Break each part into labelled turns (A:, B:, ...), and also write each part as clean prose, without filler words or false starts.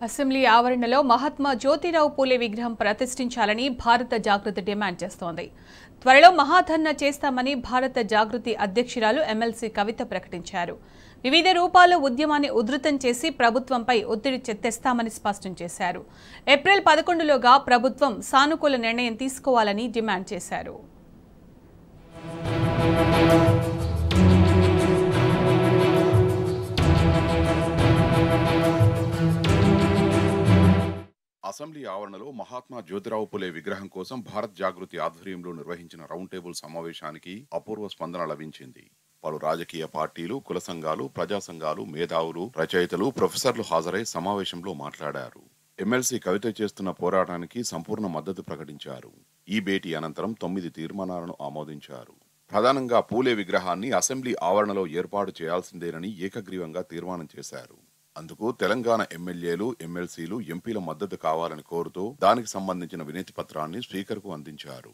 A: Assembly ఆవరణలో మహాత్మా జ్యోతిరావు పూలే విగ్రహం ప్రతిష్ఠించాలని భారత జాగృతి డిమాండ్ చేస్తోంది. త్వరలో మహాధర్నా చేస్తామని భారత జాగృతి అధ్యక్షురాలు ఎమ్మెల్సీ కవిత ప్రకటించారు. వివిధ రూపాల్లో ఉద్యమాన్ని ఉధృతం చేసి ప్రభుత్వంపై ఒత్తిడి తెస్తామని స్పష్టం చేశారు. ఏప్రిల్ 11లోగా ప్రభుత్వం సానుకూల నిర్ణయం తీసుకోవాలని డిమాండ్ చేశారు.
B: అసెంబ్లీ ఆవరణలో మహాత్మా జ్యోతిరావు పూలే విగ్రహం కోసం భారత్ జాగృతి ఆధ్వర్యంలో నిర్వహించిన రౌండ్ టేబుల్ సమావేశానికి అపూర్వ స్పందన లభించింది. పలు రాజకీయ పార్టీలు, కుల సంఘాలు, ప్రజా సంఘాలు, మేధావులు, రచయితలు, ప్రొఫెసర్లు హాజరై సమావేశంలో మాట్లాడారు. ఎమ్మెల్సీ కవిత చేస్తున్న పోరాటానికి సంపూర్ణ మద్దతు ప్రకటించారు. ఈ భేటీ అనంతరం 9 తీర్మానాలను ఆమోదించారు. ప్రధానంగా పూలే విగ్రహాన్ని అసెంబ్లీ ఆవరణలో ఏర్పాటు చేయాల్సిందేనని ఏకగ్రీవంగా తీర్మానం చేశారు. అందుకు తెలంగాణ ఎమ్మెల్యేలు, ఎమ్మెల్సీలు, ఎంపీల మద్దతు కావాలని కోరుతూ దానికి సంబంధించిన వినతి పత్రాన్ని స్పీకర్కు అందించారు.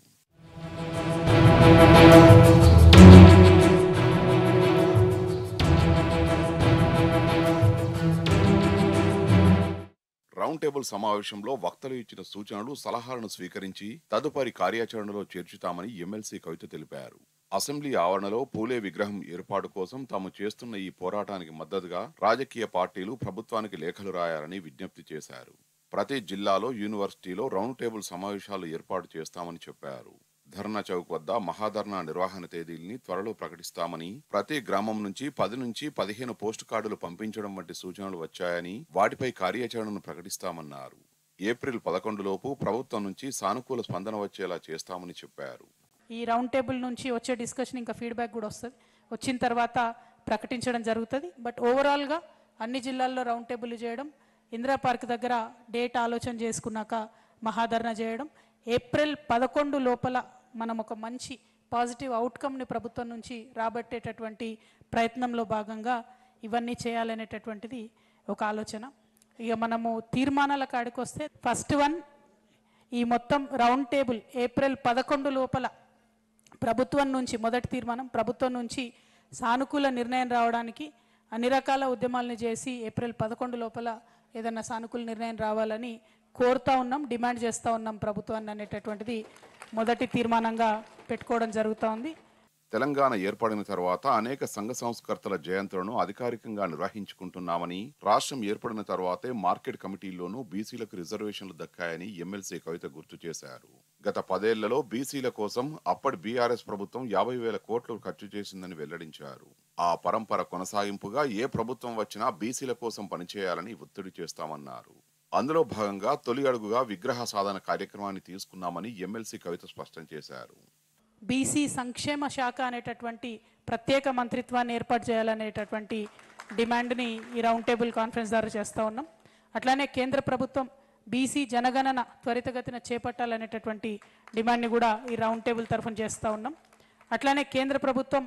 B: రౌండ్ టేబుల్ సమావేశంలో వక్తలు ఇచ్చిన సూచనలు, సలహాలను స్వీకరించి తదుపరి కార్యాచరణలో చేర్చుతామని ఎమ్మెల్సీ కవిత తెలిపారు. అసెంబ్లీ ఆవరణలో పూలే విగ్రహం ఏర్పాటు కోసం తాము చేస్తున్న ఈ పోరాటానికి మద్దతుగా రాజకీయ పార్టీలు ప్రభుత్వానికి లేఖలు రాయాలని విజ్ఞప్తి చేశారు. ప్రతి జిల్లాలో, యూనివర్సిటీలో రౌండ్ టేబుల్ సమావేశాలు ఏర్పాటు చేస్తామని చెప్పారు. ధర్నా చౌక్ వద్ద మహాధర్నా నిర్వహణ తేదీల్ని త్వరలో ప్రకటిస్తామని, ప్రతి గ్రామం నుంచి 10 నుంచి 15 పోస్ట్ కార్డులు పంపించడం వంటి సూచనలు వచ్చాయని, వాటిపై కార్యాచరణను ప్రకటిస్తామన్నారు. ఏప్రిల్ 11 లోపు ప్రభుత్వం నుంచి సానుకూల స్పందన వచ్చేలా చేస్తామని చెప్పారు.
C: ఈ రౌండ్ టేబుల్ నుంచి వచ్చే డిస్కషన్ ఇంకా ఫీడ్బ్యాక్ కూడా వస్తుంది. వచ్చిన తర్వాత ప్రకటించడం జరుగుతుంది. బట్ ఓవరాల్గా అన్ని జిల్లాల్లో రౌండ్ టేబుల్ చేయడం, ఇందిరా పార్క్ దగ్గర డేట్ ఆలోచన చేసుకున్నాక మహాధర్నా చేయడం, ఏప్రిల్ 11 లోపల మనం ఒక మంచి పాజిటివ్ అవుట్కమ్ని ప్రభుత్వం నుంచి రాబట్టేటటువంటి ప్రయత్నంలో భాగంగా ఇవన్నీ చేయాలనేటటువంటిది ఒక ఆలోచన. ఇక మనము తీర్మానాల కాడికి వస్తే ఫస్ట్ వన్, ఈ మొత్తం రౌండ్ టేబుల్ ఏప్రిల్ 11 లోపల ప్రభుత్వం నుంచి, మొదటి తీర్మానం ప్రభుత్వం నుంచి సానుకూల నిర్ణయం రావడానికి అన్ని రకాల ఉద్యమాలను చేసి ఏప్రిల్ 11 లోపల ఏదన్నా సానుకూల నిర్ణయం రావాలని కోరుతా ఉన్నాం, డిమాండ్ చేస్తూ ఉన్నాం ప్రభుత్వాన్ని అనేటటువంటిది మొదటి తీర్మానంగా పెట్టుకోవడం జరుగుతూ ఉంది.
B: తెలంగాణ ఏర్పడిన తర్వాత అనేక సంఘ సంస్కర్తల జయంతులను అధికారికంగా నిర్వహించుకుంటున్నామని, రాష్ట్రం ఏర్పడిన తర్వాతే మార్కెట్ కమిటీల్లోనూ బీసీలకు రిజర్వేషన్లు దక్కాయని ఎమ్మెల్సీ కవిత గుర్తు చేశారు. గత 10 ఏళ్లలో బీసీల కోసం అప్పటి బీఆర్ఎస్ ప్రభుత్వం 50,000 కోట్లు ఖర్చు చేసిందని వెల్లడించారు. ఆ పరంపర కొనసాగింపుగా ఏ ప్రభుత్వం వచ్చినా బీసీల కోసం పనిచేయాలని ఒత్తిడి చేస్తామన్నారు. అందులో భాగంగా తొలి అడుగుగా విగ్రహ సాధన కార్యక్రమాన్ని తీసుకున్నామని ఎమ్మెల్సీ కవిత స్పష్టం చేశారు.
C: బీసీ సంక్షేమ శాఖ అనేటటువంటి ప్రత్యేక మంత్రిత్వాన్ని ఏర్పాటు చేయాలనేటటువంటి డిమాండ్ని ఈ రౌండ్ టేబుల్ కాన్ఫరెన్స్ ద్వారా చేస్తూ ఉన్నాం. అట్లానే కేంద్ర ప్రభుత్వం బీసీ జనగణన త్వరితగతిన చేపట్టాలనేటటువంటి డిమాండ్ని కూడా ఈ రౌండ్ టేబుల్ తరఫున చేస్తూ ఉన్నాం. అట్లానే కేంద్ర ప్రభుత్వం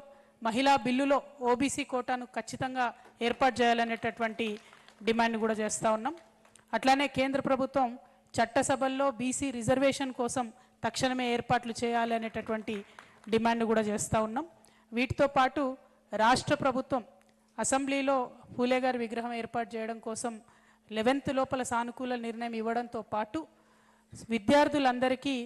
C: మహిళా బిల్లులో ఓబీసీ కోటాను ఖచ్చితంగా ఏర్పాటు చేయాలనేటటువంటి డిమాండ్ని కూడా చేస్తూ ఉన్నాం. అట్లానే కేంద్ర ప్రభుత్వం చట్టసభల్లో బీసీ రిజర్వేషన్ కోసం తక్షణమే ఏర్పాట్లు చేయాలి అనేటటువంటి డిమాండ్ కూడా చేస్తూ ఉన్నాం. వీటితో పాటు రాష్ట్ర ప్రభుత్వం అసెంబ్లీలో పూలే గారి విగ్రహం ఏర్పాటు చేయడం కోసం 11th లోపల సానుకూల నిర్ణయం ఇవ్వడంతో పాటు విద్యార్థులందరికీ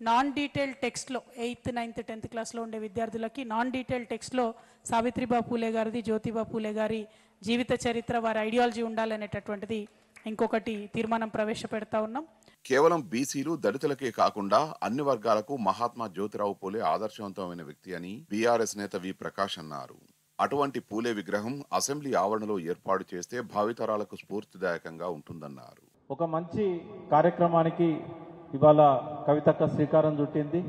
C: non detail టెక్స్ట్లో 8th, 9th, 10th క్లాస్లో ఉండే విద్యార్థులకి నాన్ డీటెయిల్ టెక్స్ట్లో సావిత్రిబా పూలే గారిది, జ్యోతిబా పూలే గారి జీవిత చరిత్ర, వారి ఐడియాలజీ ఉండాలనేటటువంటిది ఇంకొకటి తీర్మానం ప్రవేశపెడతా ఉన్నాం.
B: కేవలం బీసీలు, దళితులకే కాకుండా అన్ని వర్గాలకు మహాత్మా జ్యోతిరావు పూలే ఆదర్శవంతమైన వ్యక్తి అని బీఆర్ఎస్ నేత వి ప్రకాష్ అన్నారు. అటువంటి పూలే విగ్రహం అసెంబ్లీ ఆవరణలో ఏర్పాటు చేస్తే భావితరాలకు స్ఫూర్తిదాయకంగా ఉంటుందన్నారు.
D: ఒక మంచి కార్యక్రమానికి ఇవాళ కవితక్క శ్రీకారం చుట్టింది.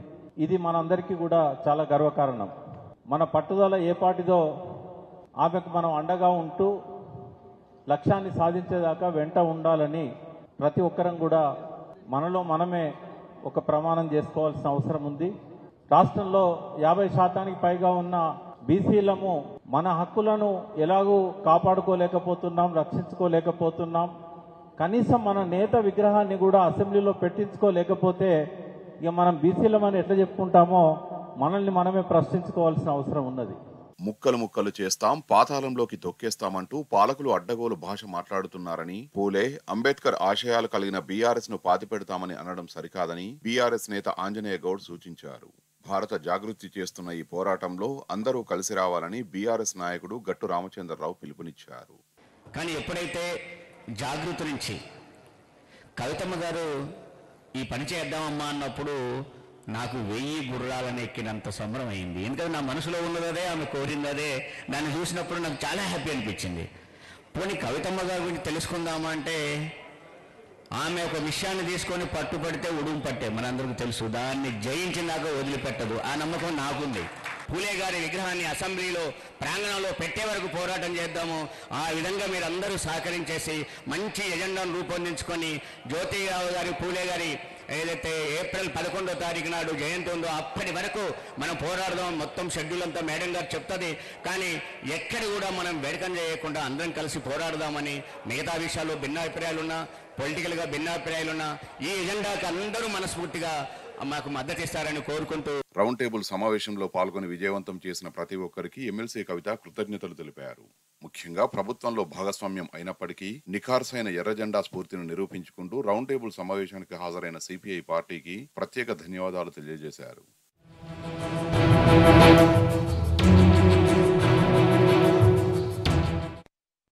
D: ఇది మనందరికీ కూడా చాలా గర్వకారణం. మన పట్టుదల ఏ పాటిదో ఆమెకు మనం అండగా ఉంటూ లక్ష్యాన్ని సాధించేదాకా వెంట ఉండాలని ప్రతి ఒక్కరం కూడా మనలో మనమే ఒక ప్రమాణం చేసుకోవాల్సిన అవసరం ఉంది. రాష్ట్రంలో 50% పైగా ఉన్న బీసీలము మన హక్కులను ఎలాగూ కాపాడుకోలేకపోతున్నాం, రక్షించుకోలేకపోతున్నాం. కనీసం మన నేత విగ్రహాన్ని కూడా అసెంబ్లీలో పెట్టించుకోలేకపోతే ఇక మనం బీసీలమని ఎట్లా చెప్పుకుంటామో మనల్ని మనమే ప్రశ్నించుకోవాల్సిన అవసరం ఉన్నది.
B: ముక్కలు ముక్కలు చేస్తాం, పాతాళంలోకి తొక్కేస్తామంటూ పాలకులు అడ్డగోలు భాష మాట్లాడుతున్నారని, పూలే, అంబేద్కర్ ఆశయాలు కలిగిన బీఆర్ఎస్ ను పాతిపెడతామని అనడం సరికాదని బీఆర్ఎస్ నేత ఆంజనేయ గౌడ్ సూచించారు. భారత జాగృతి చేస్తున్న ఈ పోరాటంలో అందరూ కలిసి రావాలని బీఆర్ఎస్ నాయకుడు గట్టు రామచంద్రరావు పిలుపునిచ్చారు.
E: కానీ ఎప్పుడైతే జాగృతి నుంచి కవితమ్మ గారు ఈ పని చేద్దామమ్మా అన్నప్పుడు నాకు 1000 గుర్రాలను ఎక్కినంత సంబరం అయింది. ఎందుకంటే నా మనసులో ఉన్నదే, ఆమె కోరిందదే. దాన్ని చూసినప్పుడు నాకు చాలా హ్యాపీ అనిపించింది. పోనీ కవితమ్మ గారి గురించి తెలుసుకుందామా అంటే ఆమె ఒక విషయాన్ని తీసుకొని పట్టుపడితే ఉడుము పట్టే మనందరికీ తెలుసు. దాన్ని జయించినాక వదిలిపెట్టదు. ఆ నమ్మకం నాకుంది. పూలే గారి విగ్రహాన్ని అసెంబ్లీలో ప్రాంగణంలో పెట్టే వరకు పోరాటం చేద్దాము. ఆ విధంగా మీరందరూ సహకరించేసి మంచి ఎజెండాను రూపొందించుకొని జ్యోతిరావు గారి, పూలే గారి ఏదైతే ఏప్రిల్ 11వ తారీఖు నాడు జయంతి ఉందో అప్పటి వరకు మనం పోరాడదాం. మొత్తం షెడ్యూల్ అంతా మేడం గారు చెప్తుంది. కానీ ఎక్కడ కూడా మనం వేడుకం చేయకుండా అందరం కలిసి పోరాడదామని, మిగతా విషయాల్లో భిన్నాభిప్రాయాలున్నా, పొలిటికల్గా భిన్నాభిప్రాయాలున్నా ఈ ఎజెండాకి అందరూ మనస్ఫూర్తిగా మాకు మద్దతు ఇస్తారని కోరుకుంటూ
B: రౌండ్ టేబుల్ సమావేశంలో పాల్గొని విజయవంతం చేసిన ప్రతి ఒక్కరికి ఎమ్మెల్సీ కవిత కృతజ్ఞతలు తెలిపారు. ముఖ్యంగా ప్రభుత్వంలో భాగస్వామ్యం అయినప్పటికీ నిఖార్సైన ఎర్రజెండా స్ఫూర్తిని నిరూపించుకుంటూ రౌండ్ టేబుల్ సమావేశానికి హాజరైన సిపిఐ పార్టీకి ప్రత్యేక ధన్యవాదాలు తెలియజేశారు.